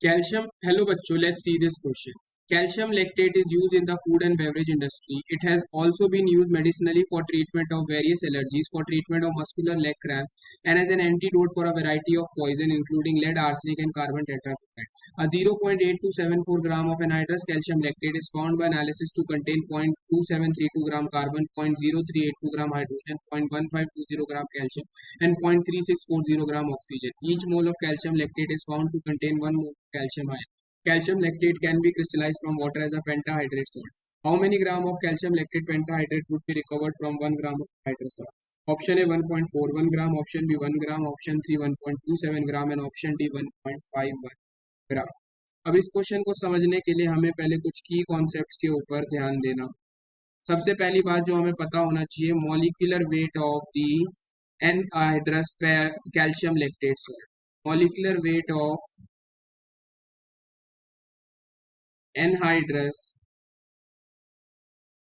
Calcium. Hello, bachcho. Let's see this question. Calcium lactate is used in the food and beverage industry. It has also been used medicinally for treatment of various allergies, for treatment of muscular leg cramps, and as an antidote for a variety of poison, including lead, arsenic, and carbon tetrachloride. A 0.8274 gram of anhydrous calcium lactate is found by analysis to contain 0.2732 gram carbon, 0.0382 gram hydrogen, 0.1520 gram calcium, and 0.3640 gram oxygen. Each mole of calcium lactate is found to contain 1 mole of calcium ion. Calcium lactate can be crystallized from water as a pentahydrate salt. How many gram of calcium lactate pentahydrate would be recovered from 1 gram of hydrous salt? Option A 1.41 gram, option B 1 gram, option C 1.27 gram and option D 1.51 ग्राम। अब इस question को समझने के लिए हमें पहले कुछ की कॉन्सेप्ट्स के ऊपर ध्यान देना। सबसे पहली बात जो हमें पता होना चाहिए, molecular weight of the anhydrous calcium lactate salt. Molecular weight of anhydrous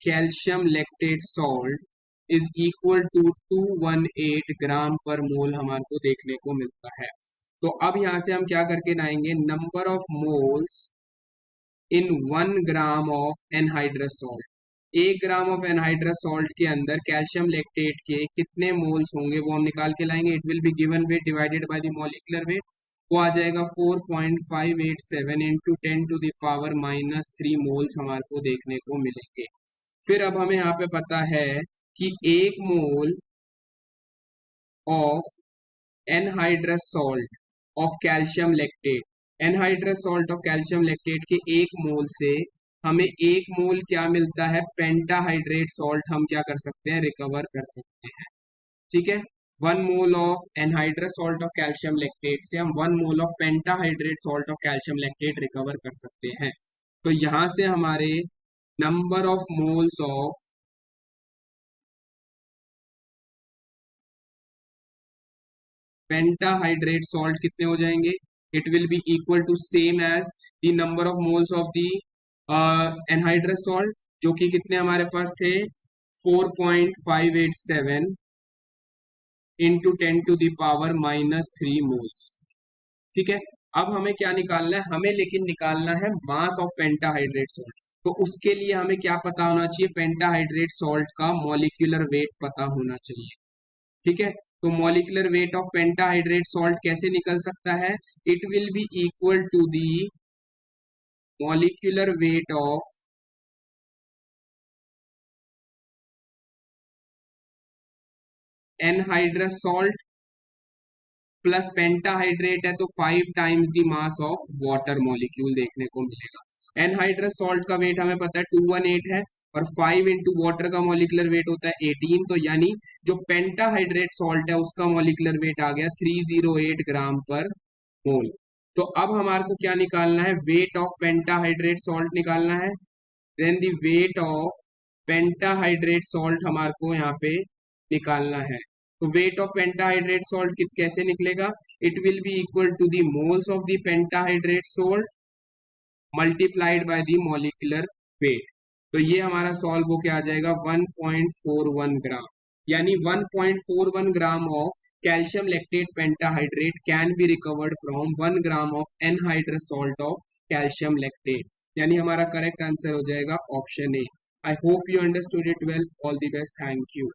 calcium lactate salt is equal to 218 gram per mole हमारे को देखने को मिलता है। तो अब यहां से हम क्या करके लाएंगे, number of moles in 1 gram of anhydrous salt. 1 gram of anhydrous salt के अंदर कैल्शियम लैक्टेट के कितने मोल्स होंगे वो हम निकाल के लाएंगे। It will be given weight divided by the molecular weight, वो आ जाएगा 4.587 into 10 to the power -3 moles हमारे को देखने को मिलेंगे। फिर अब हमें यहाँ पे पता है कि 1 mole of anhydrous salt of calcium lactate, anhydrous salt of calcium lactate के 1 मोल से हमें 1 मोल क्या मिलता है, पेंटाहाइड्रेट सॉल्ट हम क्या कर सकते हैं, रिकवर कर सकते हैं। ठीक है, 1 mole of anhydrous salt of calcium lactate से हम 1 mole of pentahydrate salt of calcium lactate recover कर सकते हैं। तो यहां से हमारे number of moles of pentahydrate salt कितने हो जाएंगे, it will be equal to same as the number of moles of the anhydrous salt, जो कि कितने हमारे पास थे, 4.587 into 10 to the power -3 moles. ठीक है, अब हमें क्या निकालना है, हमें लेकिन निकालना है मास ऑफ पेंटाहाइड्रेट सॉल्ट। तो उसके लिए हमें क्या पता होना चाहिए, पेंटाहाइड्रेट सॉल्ट का मॉलिक्यूलर वेट पता होना चाहिए। ठीक है, तो molecular weight of pentahydrate salt कैसे निकल सकता है, it will be equal to the molecular weight of anhydrous salt plus pentahydrate है तो 5 times the mass of water molecule देखने को मिलेगा। एनहाइड्रस सॉल्ट का वेट हमें पता है 218 है और 5 इंटू वाटर का मॉलिक्यूलर वेट होता है 18, तो यानी जो पेंटाहाइड्रेट सॉल्ट है उसका मॉलिक्यूलर वेट आ गया 308 ग्राम पर मोल। तो अब हमारे को क्या निकालना है, वेट ऑफ पेंटाहाइड्रेट सॉल्ट निकालना है। Then the weight of pentahydrate salt हमारे को यहाँ पे निकालना है। तो वेट ऑफ पेंटाहाइड्रेट सॉल्ट कैसे निकलेगा, it will be equal to the moles of the pentahydrate salt multiplied by the molecular weight. तो ये हमारा सॉल्व होके आ जाएगा 1.41 ग्राम, यानी 1.41 gram of calcium lactate pentahydrate can be recovered from 1 gram of anhydrous salt of calcium lactate, यानी हमारा correct answer हो जाएगा option A. I hope you understood it well, all the best, thank you.